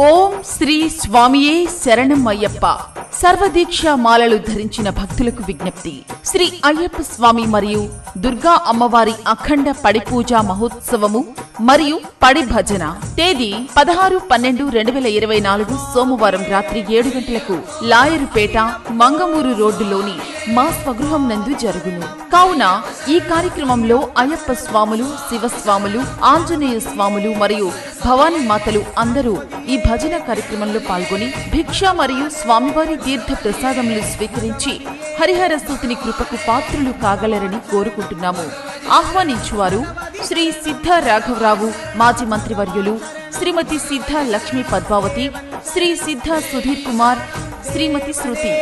ఓం శ్రీ స్వామియే శరణం అయ్యప్ప. సర్వదీక్ష మాలలు ధరించిన భక్తులకు విజ్ఞప్తి. శ్రీ అయ్యప్ప స్వామి మరియు దుర్గా అమ్మవారి అఖండ పడి పూజా మహోత్సవము మరియు పడి భజన తేదీ 16-12-2024 సోమవారం రాత్రి 7 గంటలకు లాయరుపేట మంగమూరు రోడ్డులోని మా స్వగృహం నందు జరుగును. కావున ఈ కార్యక్రమంలో అయ్యప్ప స్వాములు, శివస్వాములు, ఆంజనేయ స్వాములు మరియు భవానీ మాతలు అందరూ ఈ భజన కార్యక్రమంలో పాల్గొని భిక్ష మరియు స్వామివారి తీర్థ ప్రసాదములు స్వీకరించి హరిహర స్తుతిని కృపకు పాత్రులు కాగలరని కోరుకుంటున్నాము. ఆహ్వానించువారు శ్రీ సిద్ధ రాఘవరావు, మాజీ మంత్రివర్యులు, శ్రీమతి సిద్ధ లక్ష్మీ పద్మావతి, శ్రీ సిద్ధ సుధీర్ కుమార్, శ్రీమతి శృతి.